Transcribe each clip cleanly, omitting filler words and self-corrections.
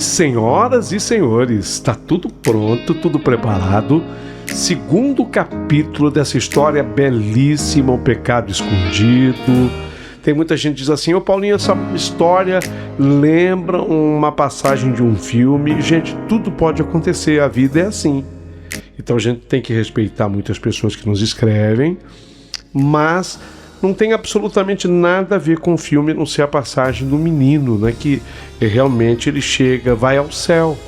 senhoras e senhores, está tudo pronto, tudo preparado. Segundo capítulo dessa história belíssima, O Pecado Escondido. Tem muita gente que diz assim: ô Paulinho, essa história lembra uma passagem de um filme. Gente, tudo pode acontecer, a vida é assim. Então a gente tem que respeitar muitas pessoas que nos escrevem, mas não tem absolutamente nada a ver com o filme, a não ser a passagem do menino, né, que realmente ele chega, vai ao céu.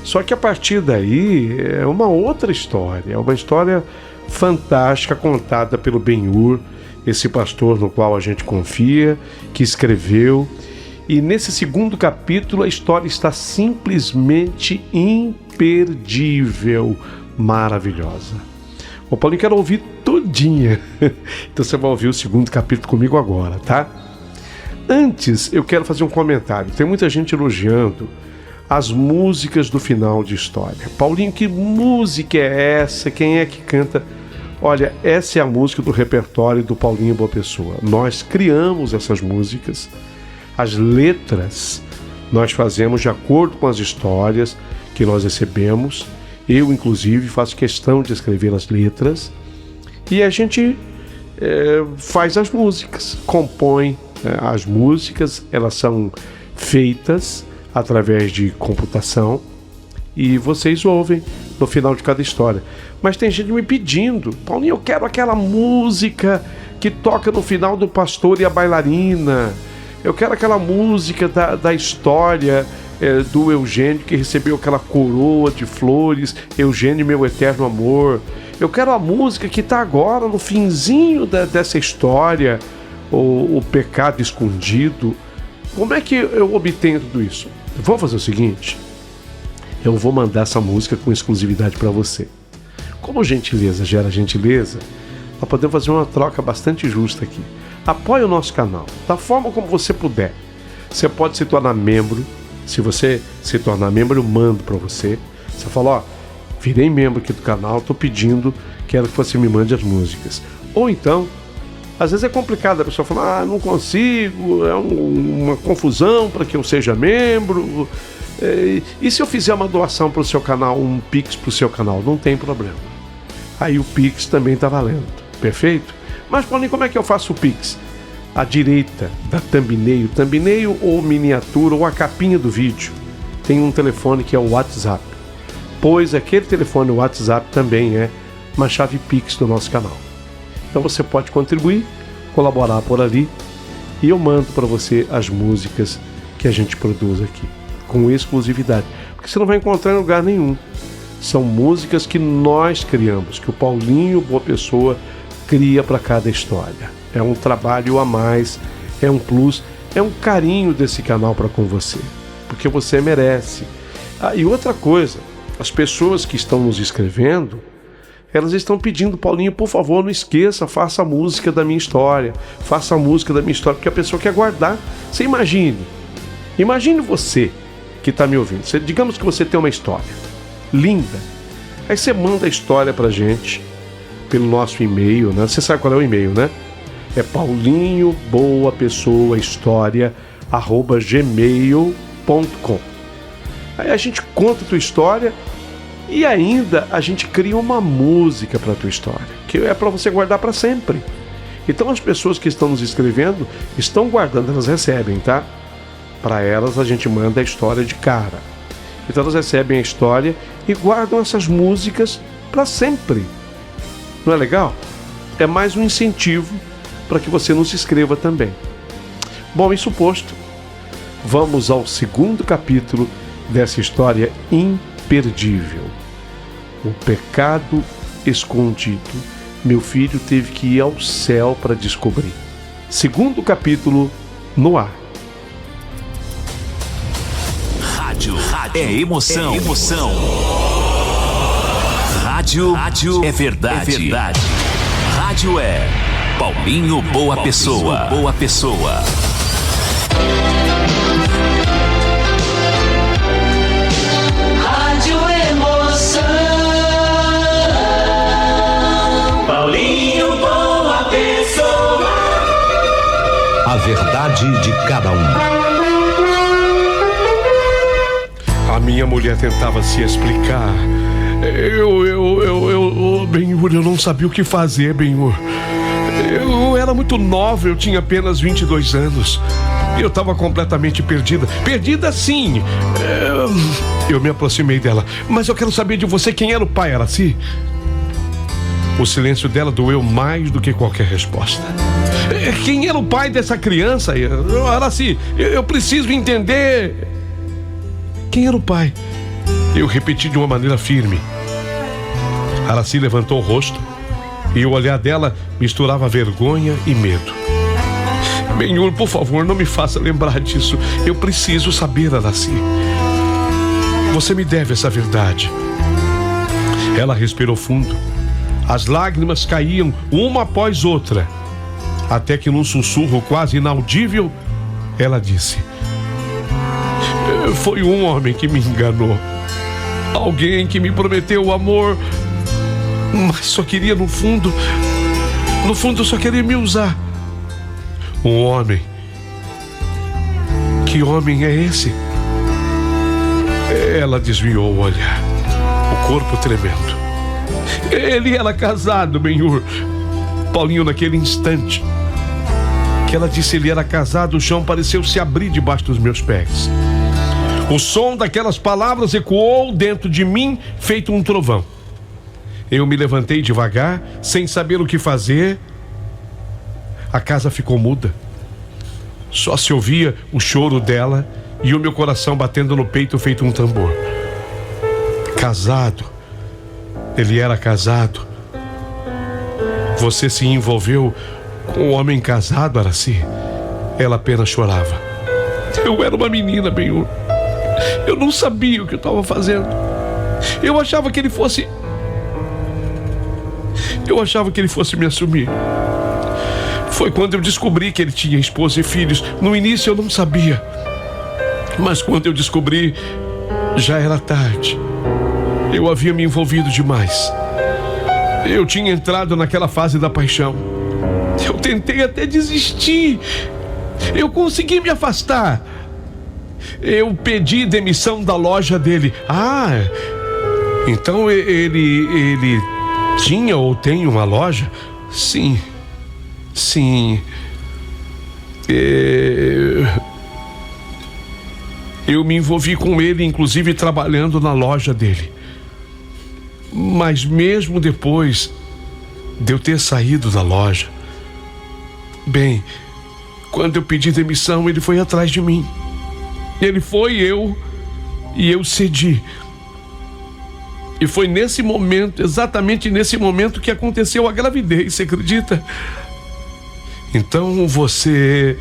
Só que a partir daí é uma outra história, é uma história fantástica contada pelo Ben-Hur, esse pastor no qual a gente confia, que escreveu. E nesse segundo capítulo a história está simplesmente imperdível, maravilhosa. Ô Paulinho, quero ouvir todinha. Então você vai ouvir o segundo capítulo comigo agora, tá? Antes, eu quero fazer um comentário. Tem muita gente elogiando as músicas do final de história. Paulinho, que música é essa? Quem é que canta? Olha, essa é a música do repertório do Paulinho Boa Pessoa. Nós criamos essas músicas. As letras nós fazemos de acordo com as histórias que nós recebemos. Eu, inclusive, faço questão de escrever as letras. E a gente faz as músicas, compõe as músicas. Elas são feitas através de computação e vocês ouvem no final de cada história. Mas tem gente me pedindo: Paulinho, eu quero aquela música que toca no final do Pastor e a Bailarina. Eu quero aquela música da história do Eugênio, que recebeu aquela coroa de flores, Eugênio, meu eterno amor. Eu quero a música que está agora no finzinho dessa história, o Pecado Escondido. Como é que eu obtenho tudo isso? Vamos fazer o seguinte: eu vou mandar essa música com exclusividade para você. Como gentileza gera gentileza, nós podemos fazer uma troca bastante justa aqui. Apoie o nosso canal da forma como você puder. Você pode se tornar membro. Se você se tornar membro, eu mando para você. Você fala: ó, virei membro aqui do canal, estou pedindo, quero que você me mande as músicas. Ou então, às vezes é complicado, a pessoa fala: não consigo, é uma confusão para que eu seja membro. E se eu fizer uma doação para o seu canal, um Pix para o seu canal? Não tem problema. Aí o Pix também está valendo, perfeito? Mas, Paulinho, como é que eu faço o Pix? À direita da thumbnail ou miniatura ou a capinha do vídeo, tem um telefone que é o WhatsApp. Pois aquele telefone, o WhatsApp, também é uma chave Pix do nosso canal. Então você pode contribuir, colaborar por ali, e eu mando para você as músicas que a gente produz aqui, com exclusividade, porque você não vai encontrar em lugar nenhum. São músicas que nós criamos, que o Paulinho Boa Pessoa cria para cada história. É um trabalho a mais, é um plus, é um carinho desse canal para com você, porque você merece. E outra coisa, as pessoas que estão nos escrevendo, elas estão pedindo: Paulinho, por favor, não esqueça, faça a música da minha história, faça a música da minha história, porque a pessoa quer guardar. Você imagine você que está me ouvindo, digamos que você tem uma história linda, aí você manda a história pra gente pelo nosso e-mail, né? Você sabe qual é o e-mail, né? É paulinhoboapessoahistoria@gmail.com. Aí a gente conta a tua história e ainda a gente cria uma música para a tua história, que é para você guardar para sempre. Então as pessoas que estão nos escrevendo estão guardando, elas recebem, tá? Para elas a gente manda a história de cara. Então elas recebem a história e guardam essas músicas para sempre. Não é legal? É mais um incentivo para que você nos escreva também. Bom, isso posto, vamos ao segundo capítulo dessa história imperdível. O Pecado Escondido. Meu filho teve que ir ao céu para descobrir. Segundo capítulo no ar. Rádio é emoção. Rádio é verdade. Rádio é Paulinho Boa Pessoa. Rádio Emoção. Paulinho Boa Pessoa. A verdade de cada um. Minha mulher tentava se explicar. Benhur, eu não sabia o que fazer, Benhur. Eu era muito nova, eu tinha apenas 22 anos. Eu estava completamente perdida. Perdida, sim. Eu me aproximei dela. Mas eu quero saber de você quem era o pai, Araci. O silêncio dela doeu mais do que qualquer resposta. Quem era o pai dessa criança? Araci, eu preciso entender. Quem era o pai? Eu repeti de uma maneira firme. Araci levantou o rosto e o olhar dela misturava vergonha e medo. Benhur, por favor, não me faça lembrar disso. Eu preciso saber, Araci. Você me deve essa verdade. Ela respirou fundo. As lágrimas caíam uma após outra, até que num sussurro quase inaudível, ela disse: foi um homem que me enganou. Alguém que me prometeu o amor, mas só queria no fundo só queria me usar. Um homem. Que homem é esse? Ela desviou o olhar, o corpo tremendo. Ele era casado, Benhur. Paulinho, naquele instante que ela disse ele era casado, o chão pareceu se abrir debaixo dos meus pés. O som daquelas palavras ecoou dentro de mim, feito um trovão. Eu me levantei devagar, sem saber o que fazer. A casa ficou muda. Só se ouvia o choro dela e o meu coração batendo no peito feito um tambor. Casado. Ele era casado. Você se envolveu com um homem casado, Araci? Ela apenas chorava. Eu era uma menina, Benhur. Eu não sabia o que eu estava fazendo. Eu achava que ele fosse me assumir. Foi quando eu descobri que ele tinha esposa e filhos. No início eu não sabia. Mas quando eu descobri, já era tarde. Eu havia me envolvido demais. Eu tinha entrado naquela fase da paixão. Eu tentei até desistir. Eu consegui me afastar. Eu pedi demissão da loja dele. Então ele tinha ou tem uma loja? Sim. Eu me envolvi com ele, inclusive trabalhando na loja dele. Mas mesmo depois de eu ter saído da loja, bem, quando eu pedi demissão, ele foi atrás de mim. Ele foi e eu cedi. E foi nesse momento, exatamente nesse momento, que aconteceu a gravidez, você acredita? Então você...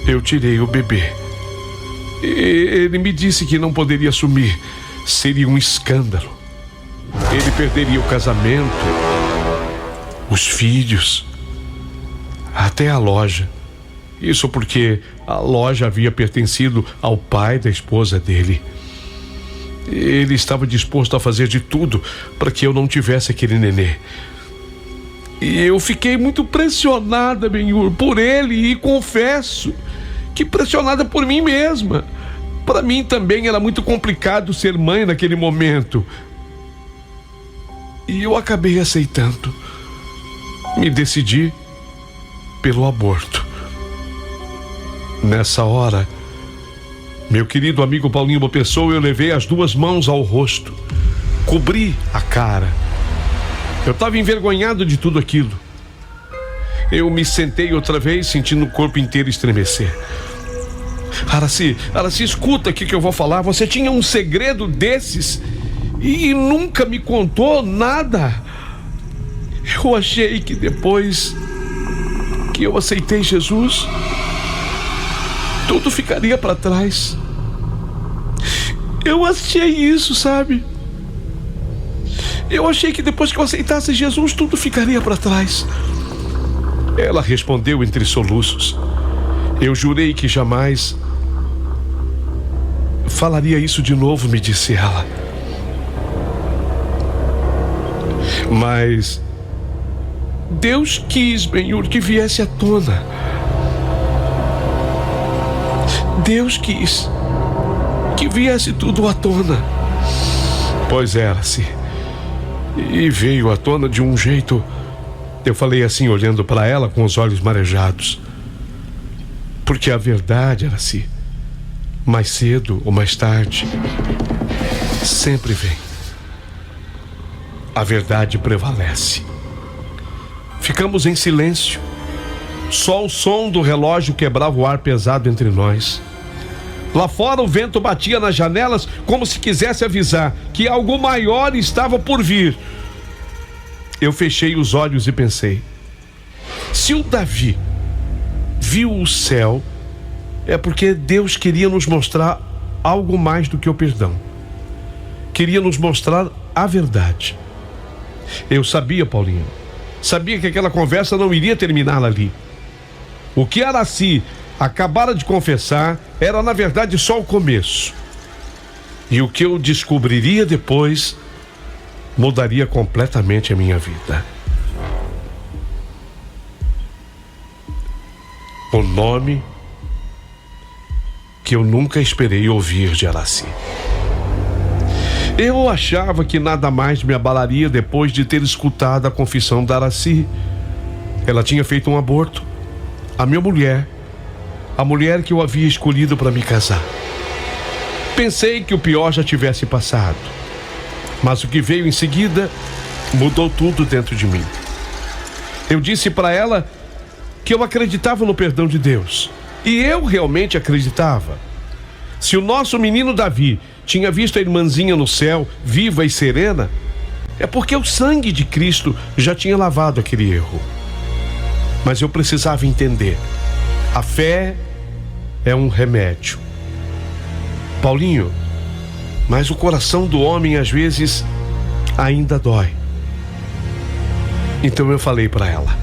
Eu tirei o bebê. Ele me disse que não poderia assumir. Seria um escândalo. Ele perderia o casamento, os filhos, até a loja. Isso porque a loja havia pertencido ao pai da esposa dele. Ele estava disposto a fazer de tudo para que eu não tivesse aquele nenê. E eu fiquei muito pressionada, Benhur, por ele, e confesso que pressionada por mim mesma. Para mim também era muito complicado ser mãe naquele momento. E eu acabei aceitando. Me decidi pelo aborto. Nessa hora, meu querido amigo Paulinho Boa Pessoa, eu levei as duas mãos ao rosto, cobri a cara. Eu estava envergonhado de tudo aquilo. Eu me sentei outra vez, sentindo o corpo inteiro estremecer. Araci, escuta aqui que eu vou falar. Você tinha um segredo desses e nunca me contou nada. Eu achei que depois que eu aceitei Jesus, tudo ficaria para trás. Eu achei isso, sabe? Eu achei que depois que eu aceitasse Jesus, tudo ficaria para trás. Ela respondeu entre soluços. Eu jurei que jamais falaria isso de novo, me disse ela. Mas Deus quis, Benhur, que viesse à tona. Deus quis que viesse tudo à tona. Pois era-se. E veio à tona de um jeito... Eu falei assim, olhando para ela com os olhos marejados. Porque a verdade era assim. Mais cedo ou mais tarde, sempre vem. A verdade prevalece. Ficamos em silêncio. Só o som do relógio quebrava o ar pesado entre nós. Lá fora o vento batia nas janelas como se quisesse avisar que algo maior estava por vir. Eu fechei os olhos e pensei: se o Davi viu o céu, é porque Deus queria nos mostrar algo mais do que o perdão. Queria nos mostrar a verdade. Eu sabia, Paulinho, sabia que aquela conversa não iria terminar ali. O que Araci acabara de confessar era, na verdade, só o começo. E o que eu descobriria depois mudaria completamente a minha vida. O nome que eu nunca esperei ouvir de Araci. Eu achava que nada mais me abalaria depois de ter escutado a confissão da Araci. Ela tinha feito um aborto. A minha mulher, a mulher que eu havia escolhido para me casar. Pensei que o pior já tivesse passado. Mas o que veio em seguida mudou tudo dentro de mim. Eu disse para ela que eu acreditava no perdão de Deus. E eu realmente acreditava. Se o nosso menino Davi tinha visto a irmãzinha no céu, viva e serena, é porque o sangue de Cristo já tinha lavado aquele erro. Mas eu precisava entender. A fé é um remédio. Paulinho, mas o coração do homem às vezes ainda dói. Então eu falei para ela: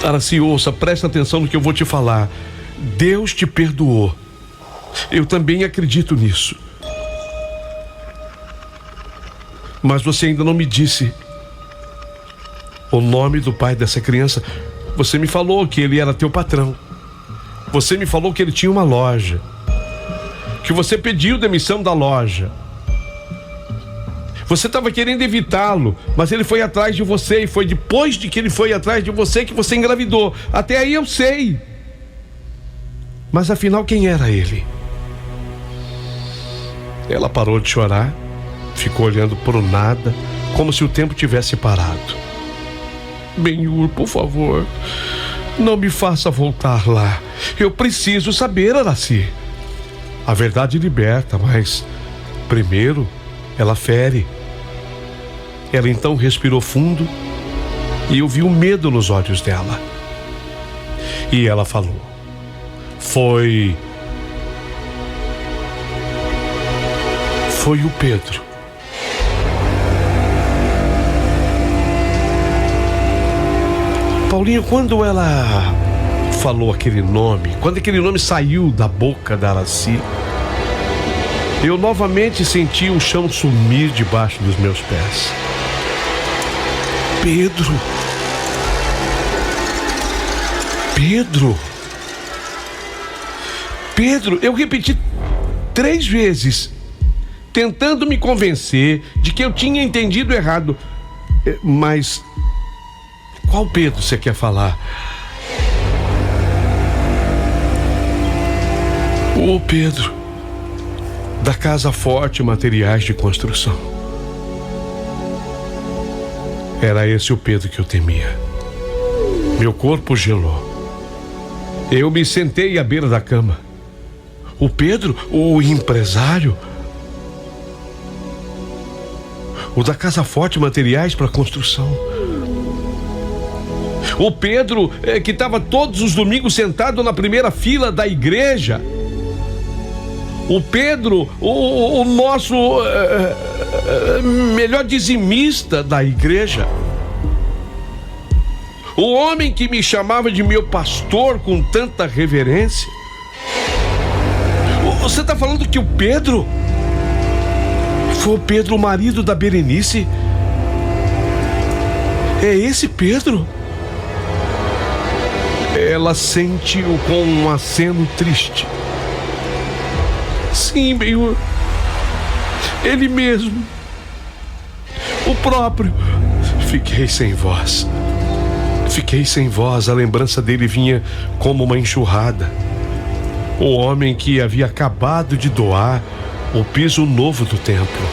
Araci, ouça, presta atenção no que eu vou te falar. Deus te perdoou. Eu também acredito nisso. Mas você ainda não me disse o nome do pai dessa criança. Você me falou que ele era teu patrão. Você me falou que ele tinha uma loja, que você pediu demissão da loja. Você estava querendo evitá-lo, mas ele foi atrás de você, e foi depois de que ele foi atrás de você que você engravidou. Até aí eu sei. Mas afinal, quem era ele? Ela parou de chorar, ficou olhando para o nada, como se o tempo tivesse parado. Benhur, por favor, não me faça voltar lá. Eu preciso saber, Araci. A verdade liberta, mas primeiro ela fere. Ela então respirou fundo e eu vi o medo nos olhos dela. E ela falou: Foi o Pedro. Paulinho, quando ela falou aquele nome, quando aquele nome saiu da boca da Araci, eu novamente senti o chão sumir debaixo dos meus pés. Pedro. Pedro, eu repeti 3 vezes, tentando me convencer de que eu tinha entendido errado. Mas qual Pedro você quer falar? O Pedro da Casa Forte Materiais de Construção. Era esse o Pedro que eu temia. Meu corpo gelou. Eu me sentei à beira da cama. O Pedro, o empresário, o da Casa Forte Materiais para Construção. O Pedro que estava todos os domingos sentado na primeira fila da igreja. O Pedro, o nosso melhor dizimista da igreja. O homem que me chamava de meu pastor com tanta reverência. Você está falando que o Pedro foi o Pedro, o marido da Berenice? É esse Pedro? ela sente-o com um aceno triste. Sim, Benhur, ele mesmo, o próprio. Fiquei sem voz. A lembrança dele vinha como uma enxurrada. O homem que havia acabado de doar o piso novo do templo,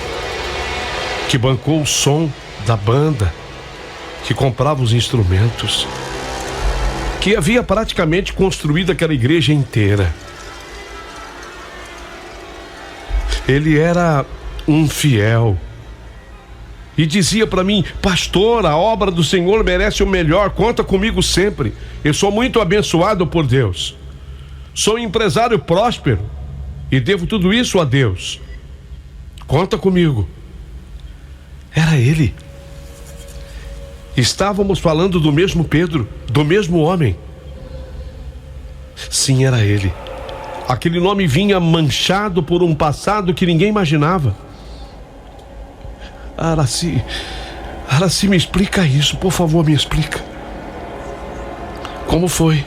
que bancou o som da banda, que comprava os instrumentos, que havia praticamente construído aquela igreja inteira. Ele era um fiel e dizia para mim: pastor, a obra do Senhor merece o melhor, conta comigo sempre. Eu sou muito abençoado por Deus. Sou empresário próspero e devo tudo isso a Deus. Conta comigo. Era ele. Estávamos falando do mesmo Pedro, do mesmo homem. Sim, era ele. Aquele nome vinha manchado por um passado que ninguém imaginava. Araci, me explica isso, por favor, me explica. Como foi?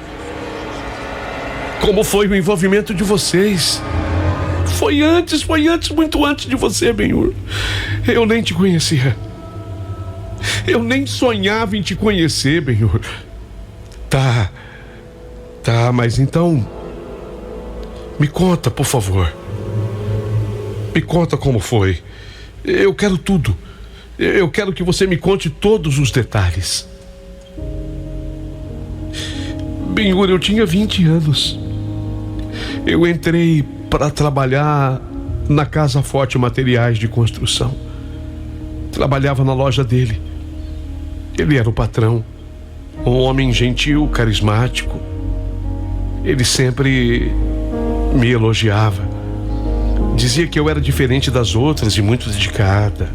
Como foi o envolvimento de vocês? Foi antes, muito antes de você, Benhur. Eu nem te conhecia. Eu nem sonhava em te conhecer, Benhur. Tá, mas então, me conta, por favor. Me conta como foi. Eu quero tudo. Eu quero que você me conte todos os detalhes. Benhur, eu tinha 20 anos. Eu entrei para trabalhar na Casa Forte Materiais de Construção. Trabalhava na loja dele. Ele era o patrão. Um homem gentil, carismático. Ele sempre me elogiava. Dizia que eu era diferente das outras e muito dedicada.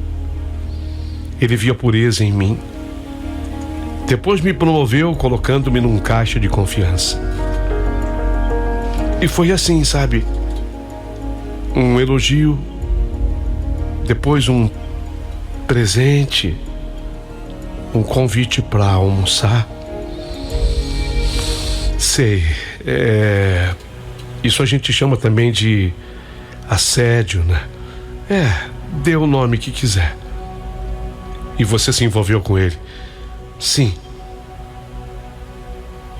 Ele via pureza em mim. Depois me promoveu, colocando-me num caixa de confiança. E foi assim, sabe? Um elogio, depois um presente, um convite para almoçar. Sei, isso a gente chama também de assédio, né? Dê o nome que quiser. E você se envolveu com ele? Sim.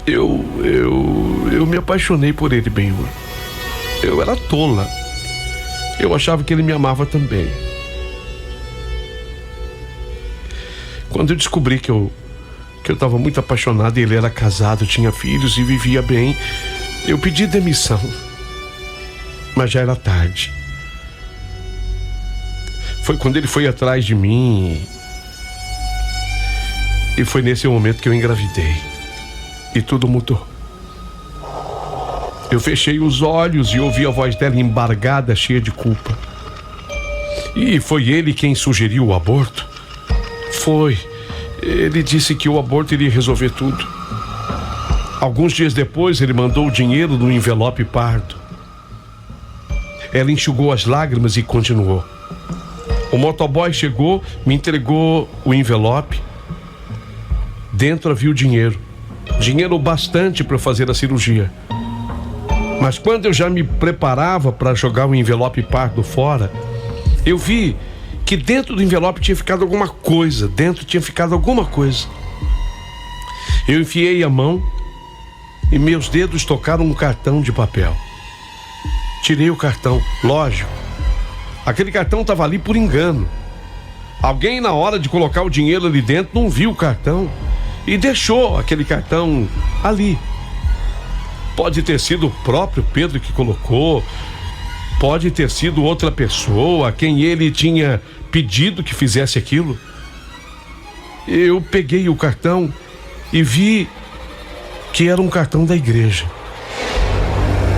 Eu me apaixonei por ele, Benhur. Eu era tola. Eu achava que ele me amava também. Quando eu descobri que eu estava muito apaixonado e ele era casado, tinha filhos e vivia bem, eu pedi demissão. Mas já era tarde. Foi quando ele foi atrás de mim e foi nesse momento que eu engravidei. E tudo mudou. Eu fechei os olhos e ouvi a voz dela embargada, cheia de culpa. E foi ele quem sugeriu o aborto? Foi. Ele disse que o aborto iria resolver tudo. Alguns dias depois, ele mandou o dinheiro num envelope pardo. Ela enxugou as lágrimas e continuou. O motoboy chegou, me entregou o envelope. Dentro havia o dinheiro. Dinheiro bastante para fazer a cirurgia. Mas quando eu já me preparava para jogar o envelope pardo fora, eu vi que dentro do envelope tinha ficado alguma coisa. Eu enfiei a mão e meus dedos tocaram um cartão de papel. Tirei o cartão, lógico. Aquele cartão estava ali por engano. Alguém, na hora de colocar o dinheiro ali dentro, não viu o cartão e deixou aquele cartão ali. Pode ter sido o próprio Pedro que colocou, pode ter sido outra pessoa a quem ele tinha pedido que fizesse aquilo. Eu peguei o cartão e vi que era um cartão da igreja.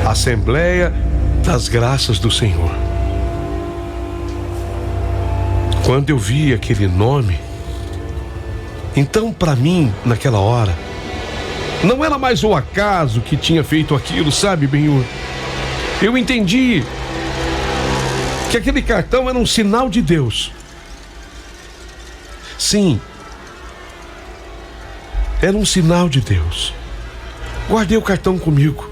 Assembleia das Graças do Senhor. Quando eu vi aquele nome, então para mim, naquela hora, não era mais o acaso que tinha feito aquilo, sabe, Benhur? Eu entendi que aquele cartão era um sinal de Deus. Sim, era um sinal de Deus. Guardei o cartão comigo.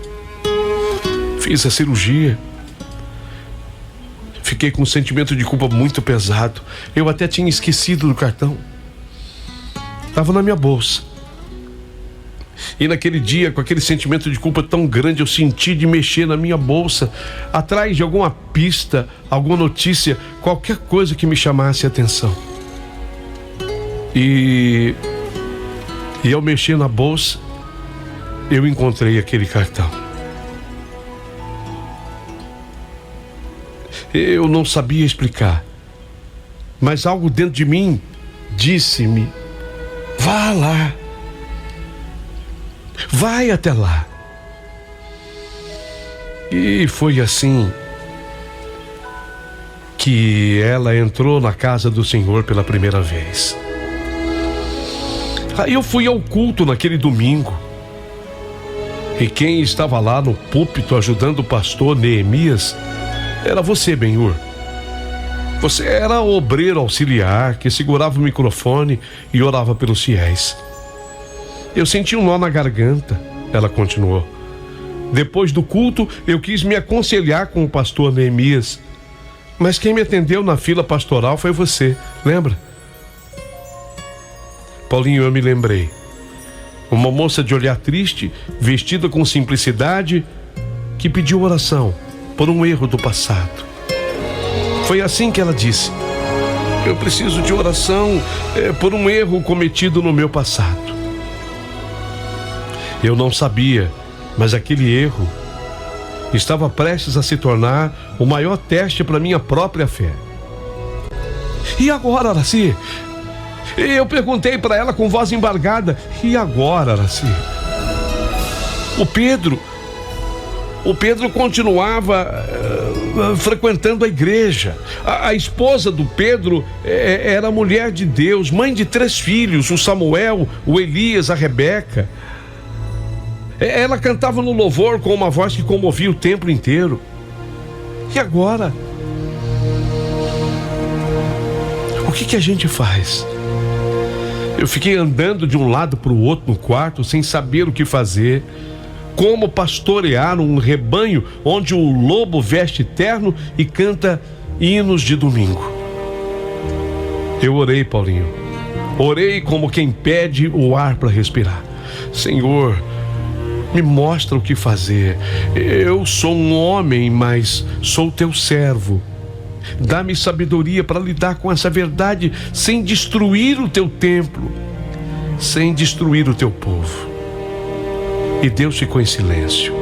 Fiz a cirurgia. Fiquei com um sentimento de culpa muito pesado. Eu até tinha esquecido do cartão. Estava na minha bolsa. E naquele dia, com aquele sentimento de culpa tão grande, eu senti de mexer na minha bolsa, atrás de alguma pista, alguma notícia, qualquer coisa que me chamasse a atenção. E ao mexer na bolsa, eu encontrei aquele cartão. Eu não sabia explicar, mas algo dentro de mim disse-me: vá lá, vai até lá. E foi assim que ela entrou na casa do Senhor pela primeira vez. Aí eu fui ao culto naquele domingo. E quem estava lá no púlpito ajudando o pastor Neemias era você, Benhur. Você era o obreiro auxiliar que segurava o microfone e orava pelos fiéis. Eu senti um nó na garganta, ela continuou. Depois do culto, eu quis me aconselhar com o pastor Neemias. Mas quem me atendeu na fila pastoral foi você, lembra? Paulinho, eu me lembrei. Uma moça de olhar triste, vestida com simplicidade, que pediu oração por um erro do passado. Foi assim que ela disse: eu preciso de oração por um erro cometido no meu passado. Eu não sabia, mas aquele erro estava prestes a se tornar o maior teste para minha própria fé. E agora, Araci? Eu perguntei para ela com voz embargada: e agora, Araci? O Pedro continuava frequentando a igreja. A esposa do Pedro era mulher de Deus, mãe de 3 filhos, o Samuel, o Elias, a Rebeca. Ela cantava no louvor com uma voz que comovia o templo inteiro. E agora? O que a gente faz? Eu fiquei andando de um lado para o outro no quarto, sem saber o que fazer. Como pastorear um rebanho onde o lobo veste terno e canta hinos de domingo. Eu orei, Paulinho. Orei como quem pede o ar para respirar. Senhor, me mostra o que fazer. Eu sou um homem, mas sou teu servo. Dá-me sabedoria para lidar com essa verdade sem destruir o teu templo, sem destruir o teu povo. E Deus ficou em silêncio.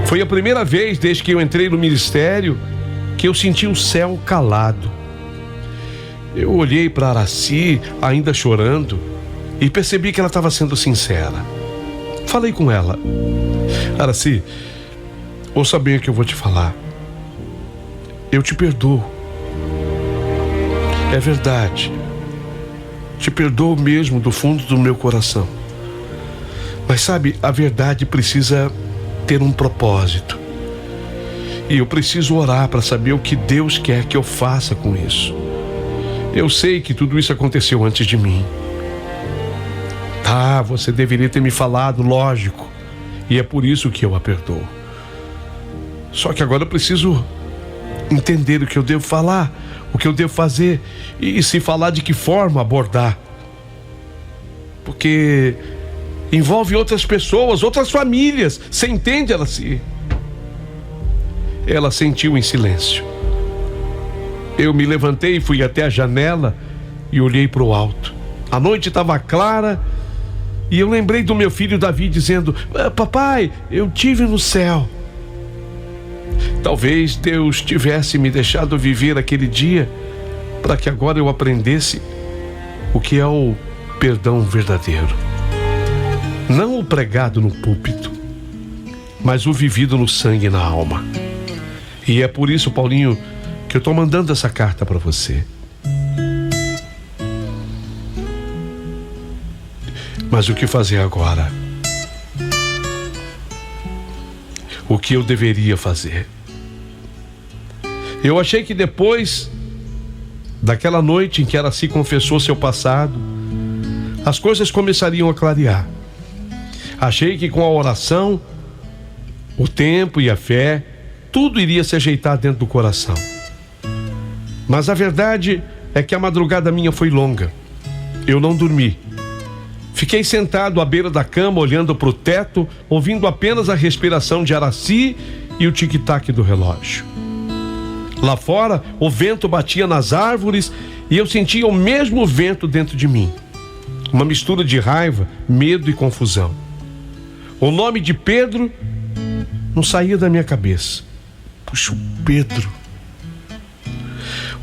Foi a primeira vez desde que eu entrei no ministério que eu senti o céu calado. Eu olhei para Araci, ainda chorando, e percebi que ela estava sendo sincera. Falei com ela: Araci, ouça bem o que eu vou te falar. Eu te perdoo. É verdade. Te perdoo mesmo do fundo do meu coração. Mas sabe, a verdade precisa ter um propósito. E eu preciso orar para saber o que Deus quer que eu faça com isso. Eu sei que tudo isso aconteceu antes de mim. Tá, você deveria ter me falado, lógico. E é por isso que eu a perdoo. Só que agora eu preciso entender o que eu devo falar, o que eu devo fazer e se falar de que forma abordar. Porque envolve outras pessoas, outras famílias. Você entende, Araci? Ela sentiu em silêncio. Eu me levantei e fui até a janela e olhei para o alto. A noite estava clara e eu lembrei do meu filho Davi dizendo: papai, eu tive no céu. Talvez Deus tivesse me deixado viver aquele dia para que agora eu aprendesse o que é o perdão verdadeiro. Não o pregado no púlpito, mas o vivido no sangue e na alma. E é por isso, Paulinho, que eu estou mandando essa carta para você. Mas o que fazer agora? O que eu deveria fazer? Eu achei que depois daquela noite em que Araci confessou seu passado, as coisas começariam a clarear. Achei que com a oração, o tempo e a fé, tudo iria se ajeitar dentro do coração. Mas a verdade é que a madrugada minha foi longa. Eu não dormi. Fiquei sentado à beira da cama, olhando para o teto, ouvindo apenas a respiração de Araci e o tic-tac do relógio. Lá fora, o vento batia nas árvores e eu sentia o mesmo vento dentro de mim. Uma mistura de raiva, medo e confusão. O nome de Pedro não saía da minha cabeça. Puxa, o Pedro.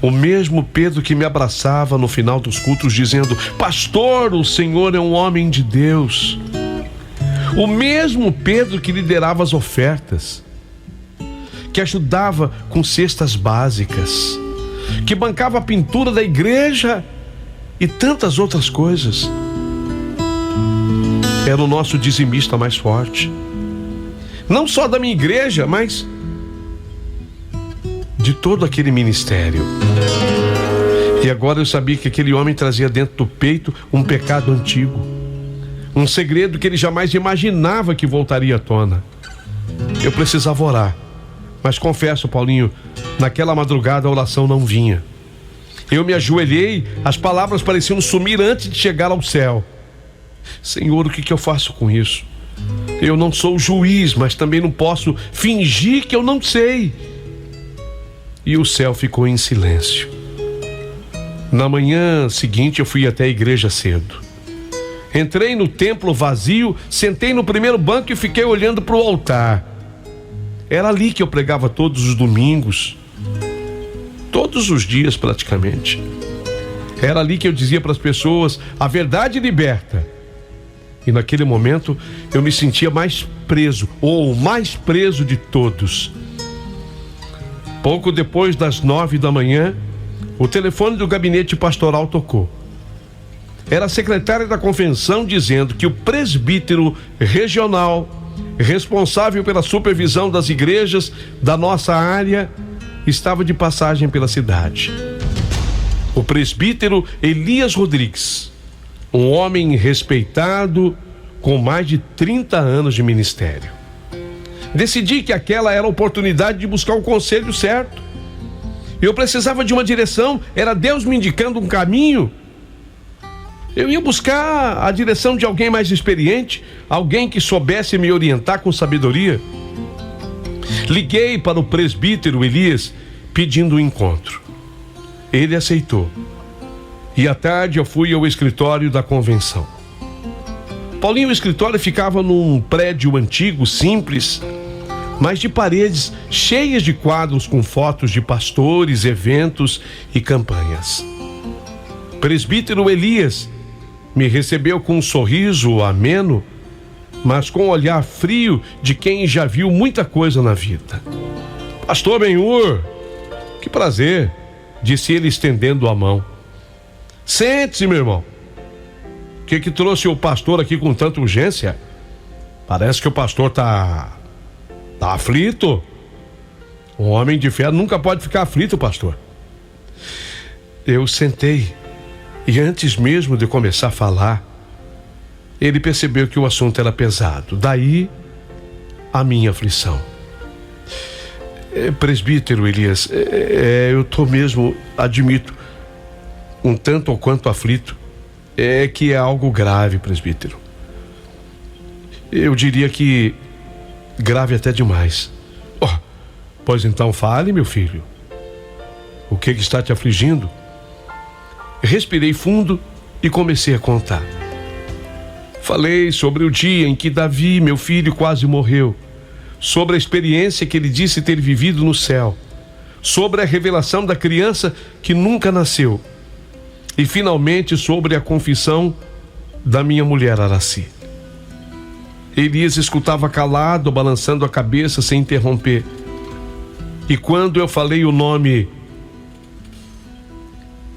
O mesmo Pedro que me abraçava no final dos cultos dizendo: pastor, o Senhor é um homem de Deus. O mesmo Pedro que liderava as ofertas, que ajudava com cestas básicas, que bancava a pintura da igreja e tantas outras coisas. Era o nosso dizimista mais forte. Não só da minha igreja, mas de todo aquele ministério. E agora eu sabia que aquele homem trazia dentro do peito um pecado antigo, um segredo que ele jamais imaginava que voltaria à tona. Eu precisava orar, mas confesso, Paulinho, naquela madrugada a oração não vinha. Eu me ajoelhei, as palavras pareciam sumir antes de chegar ao céu. Senhor, o que eu faço com isso? Eu não sou juiz, mas também não posso fingir que eu não sei. E o céu ficou em silêncio. Na manhã seguinte eu fui até a igreja cedo. Entrei no templo vazio, sentei no primeiro banco e fiquei olhando para o altar. Era ali que eu pregava todos os domingos, todos os dias praticamente. Era ali que eu dizia para as pessoas: a verdade liberta. E naquele momento eu me sentia mais preso, ou o mais preso de todos. Pouco depois das 9 da manhã, o telefone do gabinete pastoral tocou. Era a secretária da convenção dizendo que o presbítero regional, responsável pela supervisão das igrejas da nossa área, estava de passagem pela cidade. O presbítero Elias Rodrigues, um homem respeitado com mais de 30 anos de ministério. Decidi que aquela era a oportunidade de buscar o conselho certo. Eu precisava de uma direção, era Deus me indicando um caminho. Eu ia buscar a direção de alguém mais experiente, alguém que soubesse me orientar com sabedoria. Liguei para o presbítero Elias pedindo um encontro. Ele aceitou. E à tarde eu fui ao escritório da convenção. Paulinho, o escritório ficava num prédio antigo, simples, mas de paredes cheias de quadros com fotos de pastores, eventos e campanhas. Presbítero Elias me recebeu com um sorriso ameno, mas com um olhar frio de quem já viu muita coisa na vida. Pastor Benhur, que prazer, disse ele estendendo a mão. Sente-se, meu irmão. O que trouxe o pastor aqui com tanta urgência? Parece que o pastor tá aflito. Um homem de fé nunca pode ficar aflito, pastor. Eu sentei e antes mesmo de começar a falar, ele percebeu que o assunto era pesado. Daí a minha aflição. Presbítero Elias, eu tô mesmo, admito, um tanto ou quanto aflito. É que é algo grave, presbítero. Eu diria que grave até demais. Pois então fale, meu filho. O que está te afligindo? Respirei fundo e comecei a contar. Falei sobre o dia em que Davi, meu filho, quase morreu, sobre a experiência que ele disse ter vivido no céu, sobre a revelação da criança que nunca nasceu e finalmente sobre a confissão da minha mulher Araci. Elias escutava calado, balançando a cabeça sem interromper. E quando eu falei o nome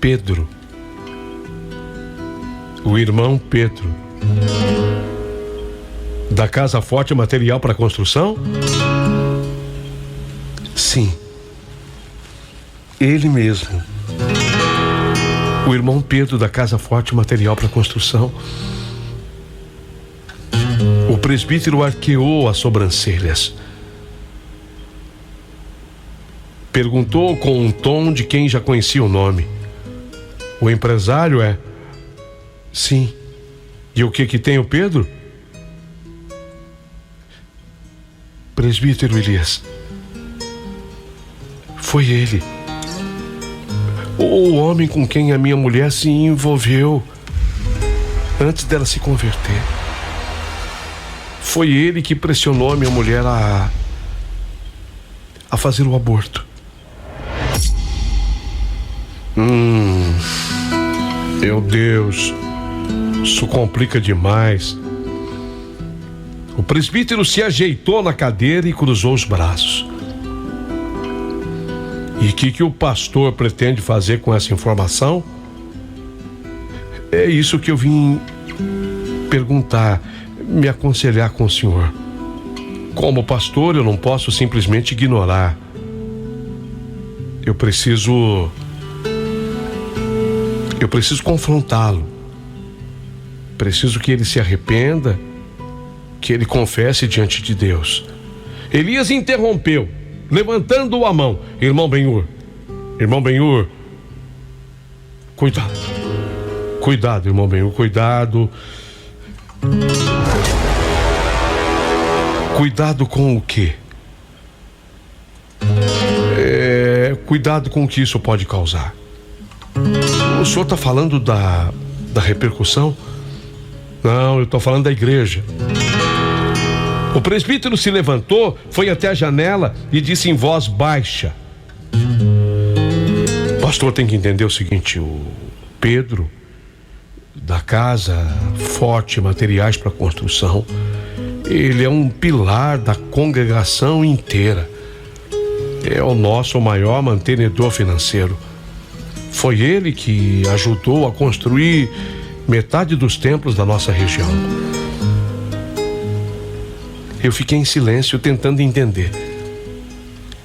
Pedro, o irmão Pedro, da Casa Forte Material para Construção? Sim, ele mesmo. O irmão Pedro da Casa Forte Material para Construção. O presbítero arqueou as sobrancelhas. Perguntou com um tom de quem já conhecia o nome. O empresário é? Sim. E o que tem o Pedro? Presbítero Elias, foi ele. O homem com quem a minha mulher se envolveu antes dela se converter. Foi ele que pressionou a minha mulher a fazer o aborto. Meu Deus, isso complica demais. O presbítero se ajeitou na cadeira e cruzou os braços. E o que o pastor pretende fazer com essa informação? É isso que eu vim perguntar, me aconselhar com o senhor. Como pastor, eu não posso simplesmente ignorar. Eu preciso confrontá-lo. Preciso que ele se arrependa, que ele confesse diante de Deus. Elias interrompeu, levantando a mão. Irmão Benhur, cuidado, irmão Benhur, cuidado. Cuidado com o quê? Cuidado com o que isso pode causar. O senhor está falando da repercussão? Não, eu estou falando da igreja. O presbítero se levantou, foi até a janela e disse em voz baixa: o pastor tem que entender o seguinte, o Pedro, da casa Forte Materiais para Construção, ele é um pilar da congregação inteira. É o nosso maior mantenedor financeiro. Foi ele que ajudou a construir metade dos templos da nossa região. Eu fiquei em silêncio tentando entender.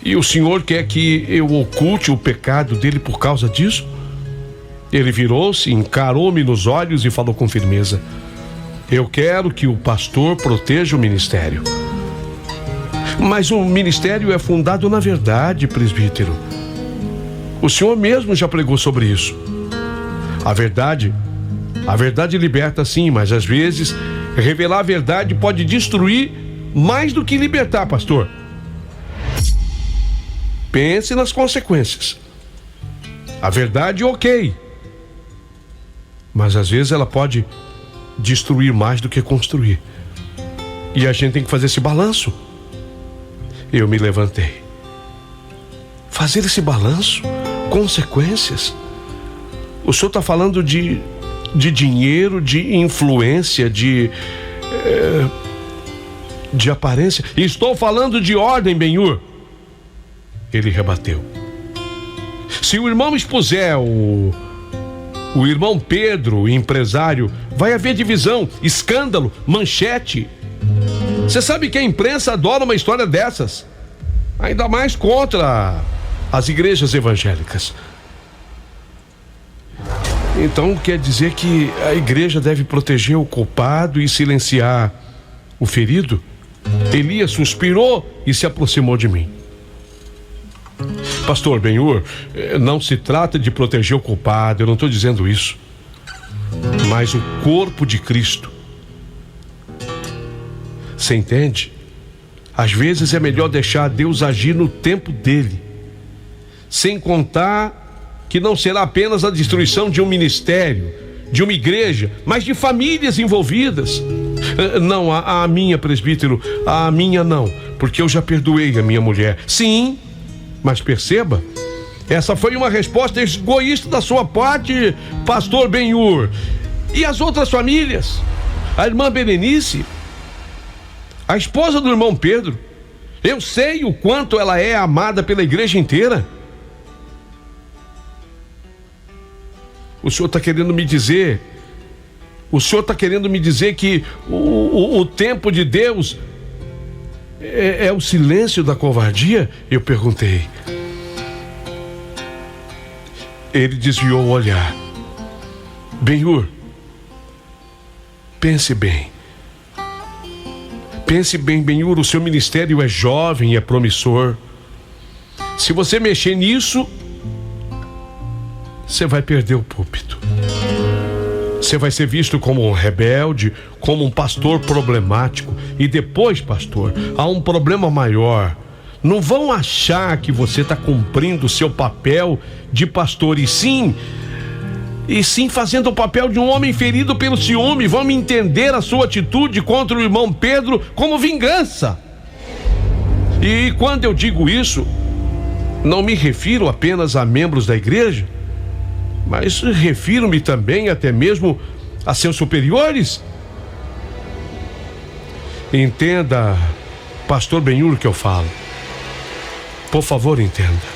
E o senhor quer que eu oculte o pecado dele por causa disso? Ele virou-se, encarou-me nos olhos e falou com firmeza: eu quero que o pastor proteja o ministério. Mas o ministério é fundado na verdade, presbítero. O senhor mesmo já pregou sobre isso. A verdade liberta sim, mas às vezes revelar a verdade pode destruir mais do que libertar, pastor. Pense nas consequências. A verdade, ok, mas às vezes ela pode destruir mais do que construir. E a gente tem que fazer esse balanço. Eu me levantei. Fazer esse balanço? Consequências? O senhor está falando de dinheiro, de influência, de aparência. Estou falando de ordem, Benhur. Ele rebateu. Se o irmão expuser o irmão Pedro, o empresário, vai haver divisão, escândalo, manchete. Você sabe que a imprensa adora uma história dessas, ainda mais contra as igrejas evangélicas. Então quer dizer que a igreja deve proteger o culpado e silenciar o ferido? Elias suspirou e se aproximou de mim. Pastor Benhur, não se trata de proteger o culpado, eu não estou dizendo isso, mas o corpo de Cristo. Você entende? Às vezes é melhor deixar Deus agir no tempo dele, sem contar que não será apenas a destruição de um ministério, de uma igreja, mas de famílias envolvidas. Não, a minha, presbítero, a minha não, porque eu já perdoei a minha mulher. Sim, mas perceba, essa foi uma resposta egoísta da sua parte, pastor Benhur. E as outras famílias? A irmã Berenice, a esposa do irmão Pedro, eu sei o quanto ela é amada pela igreja inteira. O senhor está querendo me dizer que o tempo de Deus é o silêncio da covardia? Eu perguntei. Ele desviou o olhar. Benhur, pense bem. Pense bem, Benhur, o seu ministério é jovem e é promissor. Se você mexer nisso, você vai perder o púlpito. Você vai ser visto como um rebelde, como um pastor problemático. E depois, pastor, há um problema maior. Não vão achar que você está cumprindo o seu papel de pastor, e sim fazendo o papel de um homem ferido pelo ciúme. Vão entender a sua atitude contra o irmão Pedro como vingança. E quando eu digo isso, não me refiro apenas a membros da igreja, mas refiro-me também até mesmo a seus superiores. Entenda, pastor Benhur, o que eu falo. Por favor, entenda.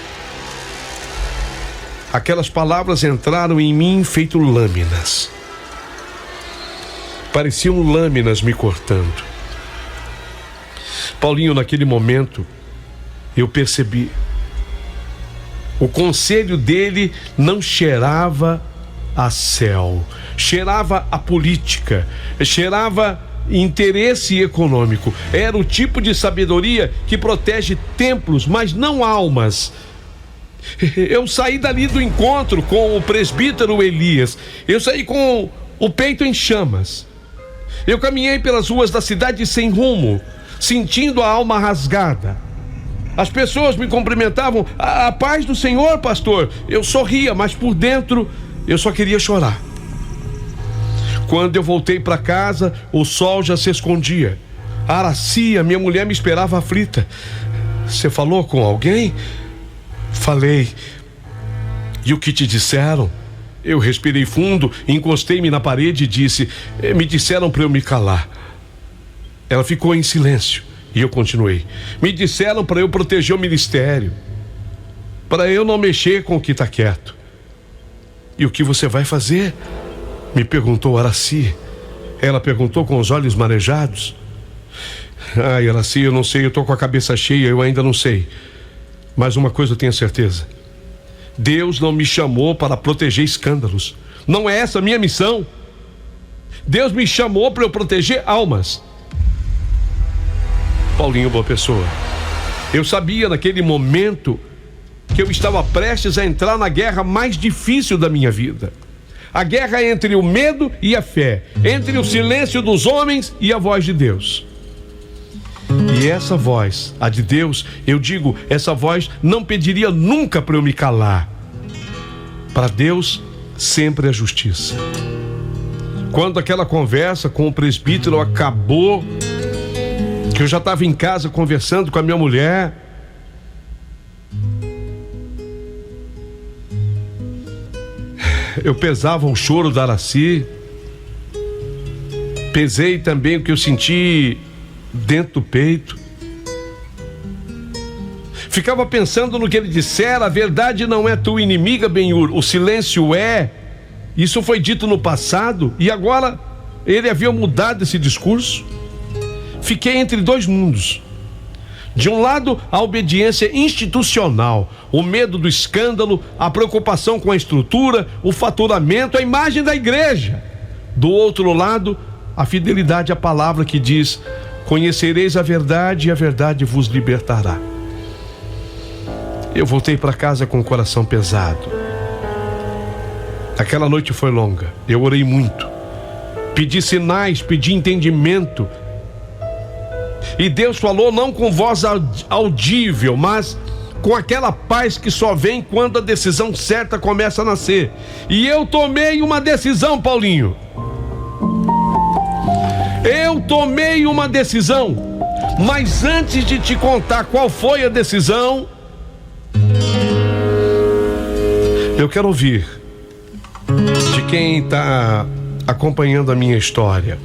Aquelas palavras entraram em mim feito lâminas. Pareciam lâminas me cortando. Paulinho, naquele momento, eu percebi. O conselho dele não cheirava a céu, cheirava a política, cheirava interesse econômico. Era o tipo de sabedoria que protege templos, mas não almas. Eu saí dali do encontro com o presbítero Elias. Eu saí com o peito em chamas. Eu caminhei pelas ruas da cidade sem rumo, sentindo a alma rasgada. As pessoas me cumprimentavam: a paz do Senhor, pastor. Eu sorria, mas por dentro eu só queria chorar. Quando eu voltei para casa, o sol já se escondia. A Aracia, minha mulher, me esperava aflita. Você falou com alguém? Falei. E o que te disseram? Eu respirei fundo, encostei-me na parede e disse: me disseram para eu me calar. Ela ficou em silêncio. E eu continuei: me disseram para eu proteger o ministério, para eu não mexer com o que está quieto. E o que você vai fazer? Me perguntou Araci. Ela perguntou com os olhos marejados. Ai, Araci, eu não sei, eu estou com a cabeça cheia, eu ainda não sei. Mas uma coisa eu tenho certeza: Deus não me chamou para proteger escândalos. Não é essa a minha missão. Deus me chamou para eu proteger almas. Paulinho, boa pessoa, eu sabia naquele momento que eu estava prestes a entrar na guerra mais difícil da minha vida. A guerra entre o medo e a fé, entre o silêncio dos homens e a voz de Deus. E essa voz, a de Deus, eu digo, essa voz não pediria nunca para eu me calar. Para Deus, sempre é justiça. Quando aquela conversa com o presbítero acabou, que eu já estava em casa conversando com a minha mulher, eu pesava o choro da Araci, pesei também o que eu senti dentro do peito, ficava pensando no que ele dissera: a verdade não é tua inimiga, Benhur, o silêncio é. Isso foi dito no passado e agora ele havia mudado esse discurso. Fiquei entre dois mundos. De um lado, a obediência institucional, o medo do escândalo, a preocupação com a estrutura, o faturamento, a imagem da igreja. Do outro lado, a fidelidade à palavra que diz: conhecereis a verdade e a verdade vos libertará. Eu voltei para casa com o coração pesado. Aquela noite foi longa, eu orei muito, pedi sinais, pedi entendimento. E Deus falou não com voz audível, mas com aquela paz que só vem quando a decisão certa começa a nascer. E eu tomei uma decisão, Paulinho. Eu tomei uma decisão. Mas antes de te contar qual foi a decisão, eu quero ouvir de quem está acompanhando a minha história.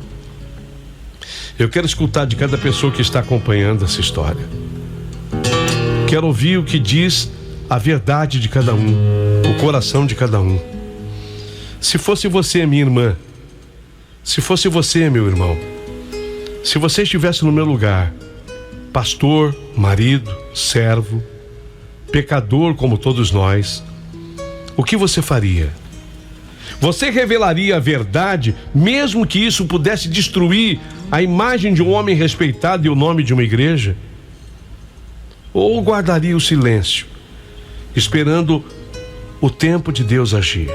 Eu quero escutar de cada pessoa que está acompanhando essa história. Quero ouvir o que diz a verdade de cada um, o coração de cada um. Se fosse você, minha irmã, se fosse você, meu irmão, se você estivesse no meu lugar, pastor, marido, servo, pecador como todos nós, o que você faria? Você revelaria a verdade, mesmo que isso pudesse destruir a imagem de um homem respeitado e o nome de uma igreja? Ou guardaria o silêncio, esperando o tempo de Deus agir?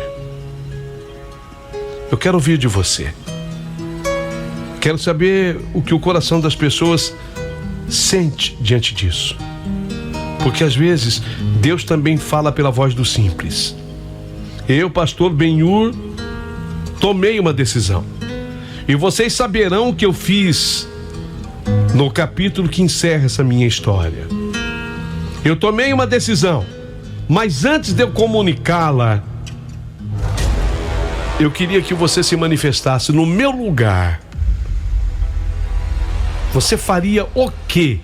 Eu quero ouvir de você. Quero saber o que o coração das pessoas sente diante disso. Porque às vezes Deus também fala pela voz do simples. Eu, pastor Benhur, tomei uma decisão. E vocês saberão o que eu fiz no capítulo que encerra essa minha história. Eu tomei uma decisão, mas antes de eu comunicá-la, eu queria que você se manifestasse no meu lugar. Você faria o quê?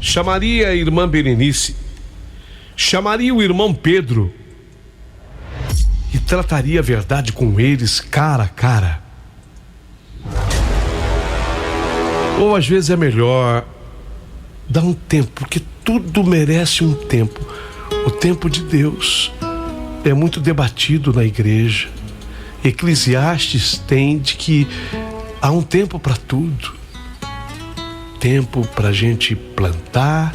Chamaria a irmã Berenice, chamaria o irmão Pedro e trataria a verdade com eles cara a cara? Ou às vezes é melhor dar um tempo, porque tudo merece um tempo. O tempo de Deus é muito debatido na igreja. Eclesiastes tem de que há um tempo para tudo. Tempo para a gente plantar,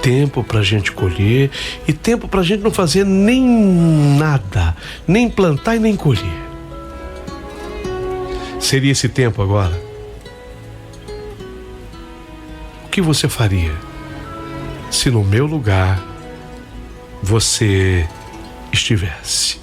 tempo para a gente colher e tempo para a gente não fazer nem nada, nem plantar e nem colher. Seria esse tempo agora? O que você faria se no meu lugar você estivesse?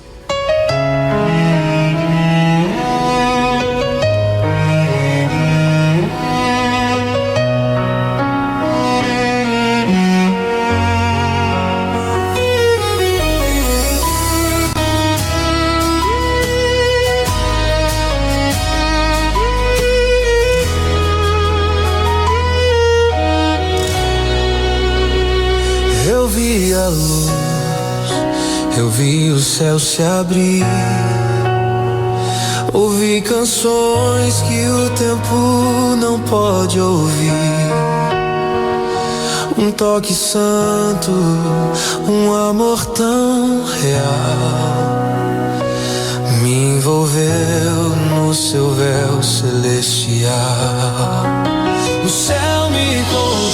Eu vi o céu se abrir, ouvi canções que o tempo não pode ouvir. Um toque santo, um amor tão real, me envolveu no seu véu celestial. O céu me contou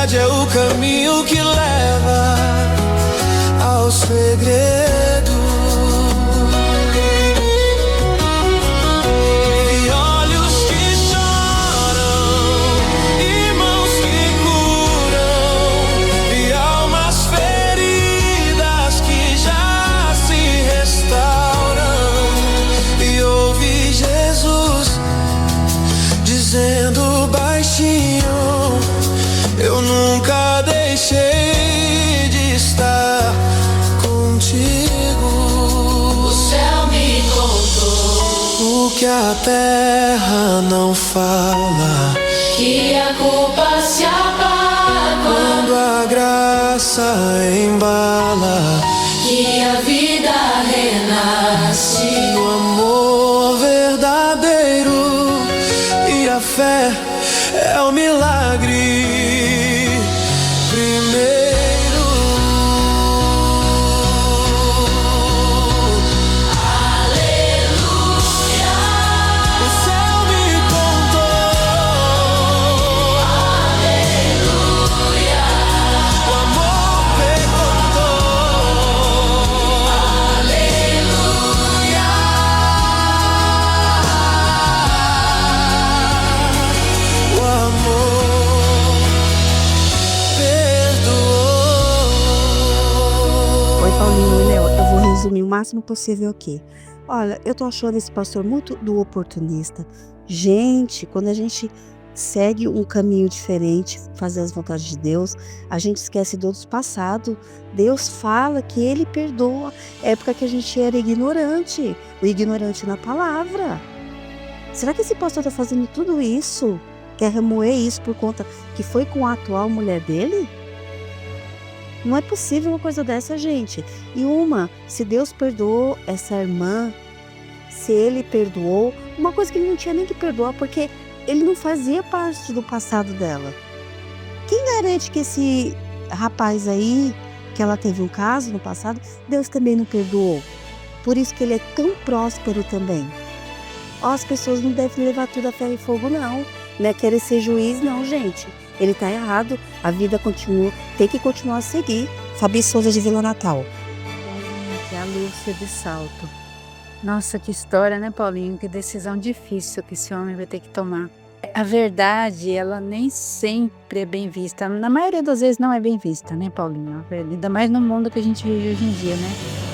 é o caminho que leva ao segredo. E olhos que choram, e mãos que curam, e almas feridas que já se restauram. E ouvi Jesus dizendo baixinho: eu nunca deixei de estar contigo. O céu me contou o que a terra não fala, que a culpa se apaga quando a graça embala, que a vida renasce. o amor verdadeiro e a fé é o milagre. Resumir o máximo possível aqui. Olha, eu tô achando esse pastor muito do oportunista. Gente, quando a gente segue um caminho diferente, fazer as vontades de Deus, a gente esquece do passado. Deus fala que Ele perdoa. Época que a gente era ignorante, o ignorante na palavra. Será que esse pastor tá fazendo tudo isso? Quer remoer isso por conta que foi com a atual mulher dele? Não é possível uma coisa dessa, gente. E se Deus perdoou essa irmã se ele perdoou, uma coisa que ele não tinha nem que perdoar, porque ele não fazia parte do passado dela. Quem garante que esse rapaz aí, que ela teve um caso no passado, Deus também não perdoou? Por isso que ele é tão próspero também. Ó, as pessoas não devem levar tudo a ferro e fogo, não. Não é querer ser juiz, não, gente. Ele tá errado, a vida continua, tem que continuar a seguir. Fabi Souza de Vila Natal. Que é a Lúcia de Salto. Nossa, que história, né, Paulinho? Que decisão difícil que esse homem vai ter que tomar. A verdade, ela nem sempre é bem vista. Na maioria das vezes não é bem vista, né, Paulinho? Ainda mais no mundo que a gente vive hoje em dia, né?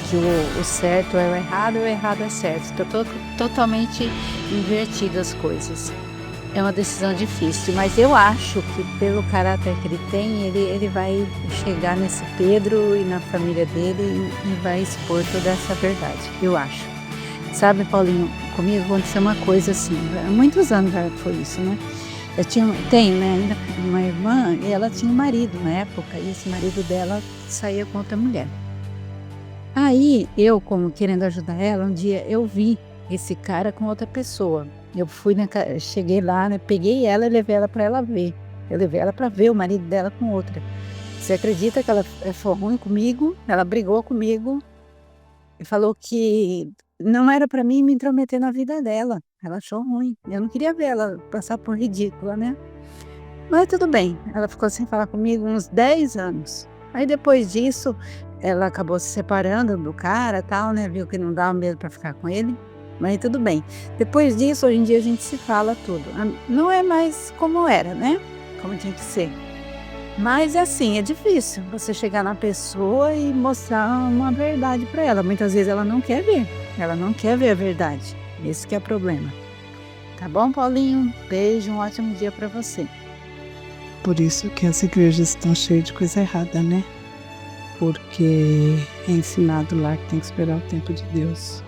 Que o certo é o errado e o errado é certo. Está totalmente invertido as coisas. É uma decisão difícil, mas eu acho que pelo caráter que ele tem, ele vai chegar nesse Pedro e na família dele e vai expor toda essa verdade, eu acho. Sabe, Paulinho, comigo aconteceu uma coisa assim, há muitos anos já foi isso, né? Tenho, né, ainda uma irmã, e ela tinha um marido na época, e esse marido dela saía com outra mulher. Aí, eu, como querendo ajudar ela, um dia eu vi esse cara com outra pessoa. Eu cheguei lá, né, peguei ela e levei ela para ela ver. Eu levei ela para ver o marido dela com outra. Você acredita que ela foi ruim comigo? Ela brigou comigo e falou que não era para mim me intrometer na vida dela. Ela achou ruim. Eu não queria ver ela passar por ridícula, né? Mas tudo bem. Ela ficou sem falar comigo uns 10 anos. Aí depois disso, ela acabou se separando do cara e tal, né? Viu que não dava mesmo para ficar com ele. Mas tudo bem. Depois disso, hoje em dia a gente se fala tudo. Não é mais como era, né? Como tinha que ser. Mas é assim, é difícil você chegar na pessoa e mostrar uma verdade para ela. Muitas vezes ela não quer ver. Ela não quer ver a verdade. Esse que é o problema. Tá bom, Paulinho? Beijo, um ótimo dia para você. Por isso que as igrejas estão cheias de coisa errada, né? Porque é ensinado lá que tem que esperar o tempo de Deus.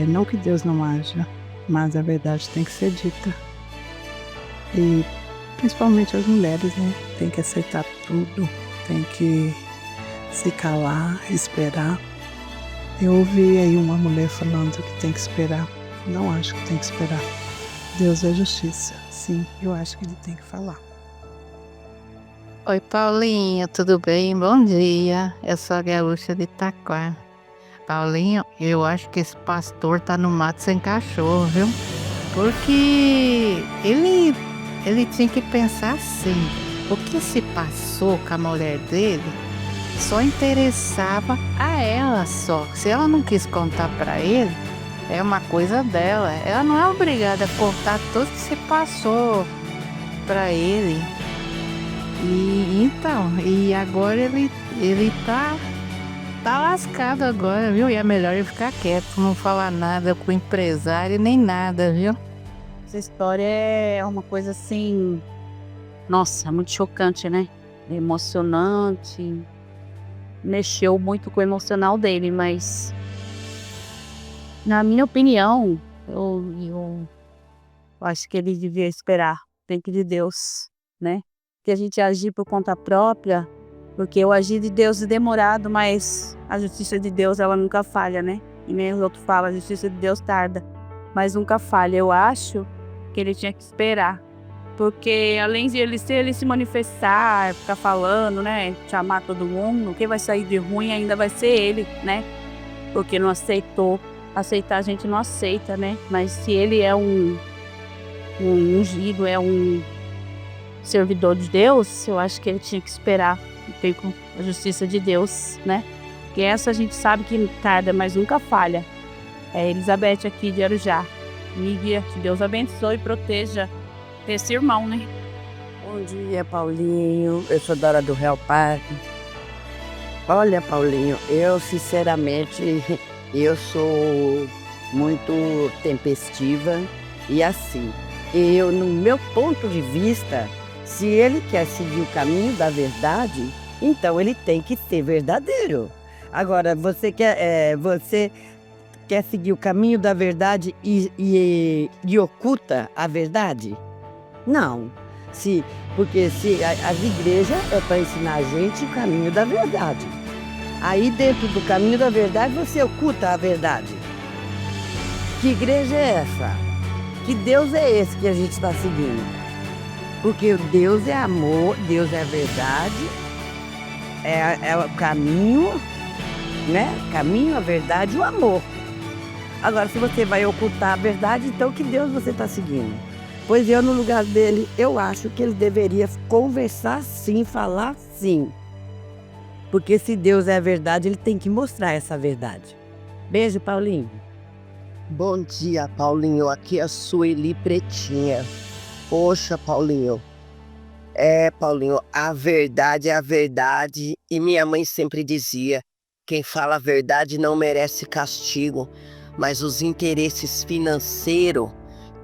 Não que Deus não haja, mas a verdade tem que ser dita. E principalmente as mulheres, né? Tem que aceitar tudo, tem que se calar, esperar. Eu ouvi aí uma mulher falando que tem que esperar. Não acho que tem que esperar. Deus é justiça. Sim, eu acho que ele tem que falar. Oi, Paulinho, tudo bem? Bom dia. Eu sou a Gaúcha de Itaquá. Paulinho, eu acho que esse pastor tá no mato sem cachorro, viu? Porque ele tinha que pensar assim, o que se passou com a mulher dele só interessava a ela só. Se ela não quis contar pra ele, é uma coisa dela. Ela não é obrigada a contar tudo que se passou pra ele. E agora ele tá lascado agora, viu? E é melhor ele ficar quieto, não falar nada com o empresário nem nada, viu? Essa história é uma coisa assim, nossa, muito chocante, né? Emocionante. Mexeu muito com o emocional dele, mas na minha opinião, eu acho que ele devia esperar o tempo de Deus, né? Que a gente agir por conta própria, porque o agir de Deus é demorado, mas a justiça de Deus, ela nunca falha, né? E nem os outros falam, a justiça de Deus tarda, mas nunca falha. Eu acho que ele tinha que esperar, porque além de ele se manifestar, ficar falando, né? Chamar todo mundo, quem vai sair de ruim ainda vai ser ele, né? Porque não aceitou. Aceitar a gente não aceita, né? Mas se ele é um ungido, é um servidor de Deus, eu acho que ele tinha que esperar o tempo, a justiça de Deus, né? Porque essa a gente sabe que tarda, mas nunca falha. É Elizabeth aqui de Arujá. Miguel, que Deus abençoe e proteja esse irmão, né? Bom dia, Paulinho. Eu sou Dora do Real Parque. Olha, Paulinho, eu sinceramente, eu sou muito tempestiva e assim, no meu ponto de vista, se ele quer seguir o caminho da verdade, então ele tem que ser verdadeiro. Agora, você quer seguir o caminho da verdade e oculta a verdade? Não. Porque as igrejas é para ensinar a gente o caminho da verdade. Aí dentro do caminho da verdade você oculta a verdade. que igreja é essa? Que Deus é esse que a gente está seguindo? Porque Deus é amor, Deus é verdade, é o caminho, né? Caminho, a verdade e o amor. Agora, se você vai ocultar a verdade, então que Deus você está seguindo? Pois eu, no lugar dele, eu acho que ele deveria conversar sim, falar sim. Porque se Deus é a verdade, ele tem que mostrar essa verdade. Beijo, Paulinho. Bom dia, Paulinho. Aqui é a Sueli Pretinha. Poxa, Paulinho. Paulinho, a verdade é a verdade. E minha mãe sempre dizia: quem fala a verdade não merece castigo. Mas os interesses financeiros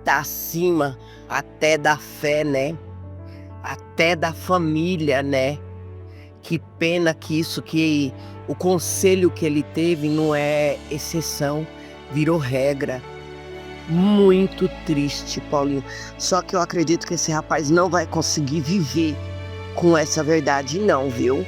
tá acima até da fé, né? Até da família, né? Que pena que o conselho que ele teve não é exceção, virou regra. Muito triste, Paulinho. Só que eu acredito que esse rapaz não vai conseguir viver com essa verdade, não, viu?